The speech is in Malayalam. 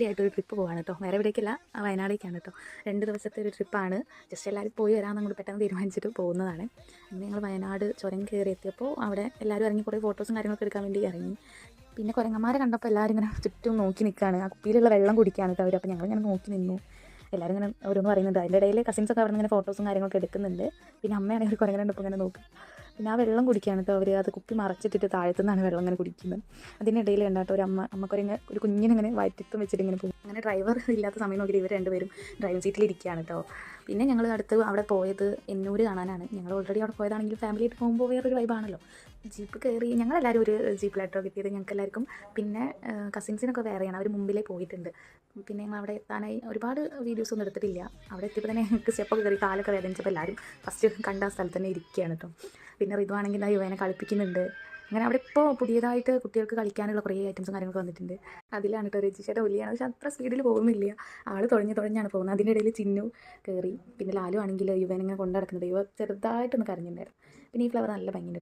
ആയിട്ടൊരു ട്രിപ്പ് പോവാണ് കേട്ടോ. വേറെ എവിടേക്കല്ല, വയനാടേക്കാണ് കേട്ടോ. 2 ദിവസത്തെ ഒരു ട്രിപ്പാണ്. ജസ്റ്റ് എല്ലാവരും പോയി വരാമെന്ന് അങ്ങോട്ട് പെട്ടെന്ന് തീരുമാനിച്ചിട്ട് പോകുന്നതാണ്. അന്ന് ഞങ്ങൾ വയനാട് ചുരം കയറി എത്തിയപ്പോൾ അവിടെ എല്ലാവരും ഇറങ്ങി കുറേ ഫോട്ടോസും കാര്യങ്ങളൊക്കെ എടുക്കാൻ വേണ്ടി ഇറങ്ങി. പിന്നെ കുരങ്ങന്മാരെ കണ്ടപ്പോൾ എല്ലാവരും ഇങ്ങനെ ചുറ്റും നോക്കി നിൽക്കുകയാണ്. ആ കുപ്പിയിലുള്ള വെള്ളം കുടിക്കുകയാണ് കേട്ടോ അവർ. അപ്പോൾ ഞങ്ങളിങ്ങനെ നോക്കി നിന്നു. എല്ലാവരും ഇങ്ങനെ ഓരോന്ന് പറയുന്നുണ്ട്. അതിൻ്റെ ഇടയിൽ കസിൻസൊക്കെ അവിടെ നിന്ന് ഇങ്ങനെ ഫോട്ടോസും കാര്യങ്ങളൊക്കെ എടുക്കുന്നുണ്ട്. പിന്നെ അമ്മയാണെങ്കിൽ ഒരു കുരങ്ങനെ കണ്ടപ്പോൾ ഇങ്ങനെ നോക്കും. പിന്നെ ആ വെള്ളം കുടിക്കുകയാണ് കേട്ടോ അവർ. അത് കുപ്പി മറച്ചിട്ടിട്ട് താഴത്തുനിന്നാണ് വെള്ളം ഇങ്ങനെ കുടിക്കുന്നത്. അതിനിടയിൽ കണ്ടാട്ടോ ഒരു അമ്മക്കുരങ്ങ് ഒരു കുഞ്ഞിനിങ്ങനെ വയറ്റത്തും വെച്ചിട്ട് ഇങ്ങനെ പോകും. അങ്ങനെ ഡ്രൈവർ ഇല്ലാത്ത സമയം നോക്കിയിട്ട് ഇവർ രണ്ടുപേരും ഡ്രൈവിംഗ് സീറ്റിൽ ഇരിക്കുകയാണ് കേട്ടോ. പിന്നെ ഞങ്ങൾ അടുത്ത് അവിടെ പോയത് എന്നൂർ കാണാനാണ്. ഞങ്ങൾ ഓൾറെഡി അവിടെ പോയതാണെങ്കിൽ ഫാമിലി ആയിട്ട് പോകുമ്പോൾ വേറൊരു വൈബാണല്ലോ. ജീപ്പ് കയറി ഞങ്ങളെല്ലാവരും ഒരു ജീപ്പിലായിട്ടോ കിട്ടിയത് ഞങ്ങൾക്ക് എല്ലാവർക്കും. പിന്നെ കസിൻസിനൊക്കെ വേറെയാണ്, അവർ മുമ്പിലേ പോയിട്ടുണ്ട്. പിന്നെ ഞങ്ങൾ അവിടെ എത്താനായി ഒരുപാട് വീഡിയോസൊന്നും എടുത്തിട്ടില്ല. അവിടെ എത്തിയപ്പോൾ തന്നെ ഞങ്ങൾക്ക് സ്റ്റെപ്പൊക്കെ കയറി കാലൊക്കെ വേദനിച്ചപ്പോൾ എല്ലാവരും ഫസ്റ്റ് കണ്ട ആ സ്ഥലത്ത് തന്നെ ഇരിക്കുകയാണ് കേട്ടോ. പിന്നെ റിതുവാണെങ്കിൽ ആ യുവനെ കളിപ്പിക്കുന്നുണ്ട്. അങ്ങനെ അവിടെ ഇപ്പോൾ പുതിയതായിട്ട് കുട്ടികൾക്ക് കളിക്കാനുള്ള കുറേ ഐറ്റംസും കാര്യങ്ങളൊക്കെ വന്നിട്ടുണ്ട്. അതിലാണ് കേട്ടോ രജിഷയുടെ ഒലിയാണ്. പക്ഷെ അത്ര സ്പീഡിൽ പോകുന്നില്ല, ആൾ തുഴഞ്ഞാണ് പോകുന്നത്. അതിൻ്റെ ഇടയിൽ ചിന്നു കയറി. പിന്നെ ലാലു ആണെങ്കിൽ യുവനെ ഇങ്ങനെ കൊണ്ടു നടക്കുന്നത്. യുവ ചെറുതായിട്ടൊന്ന് കരഞ്ഞിട്ടുണ്ടായിരുന്നു. പിന്നെ ഈ ഫ്ലവർ നല്ല ഭംഗിയുണ്ട്.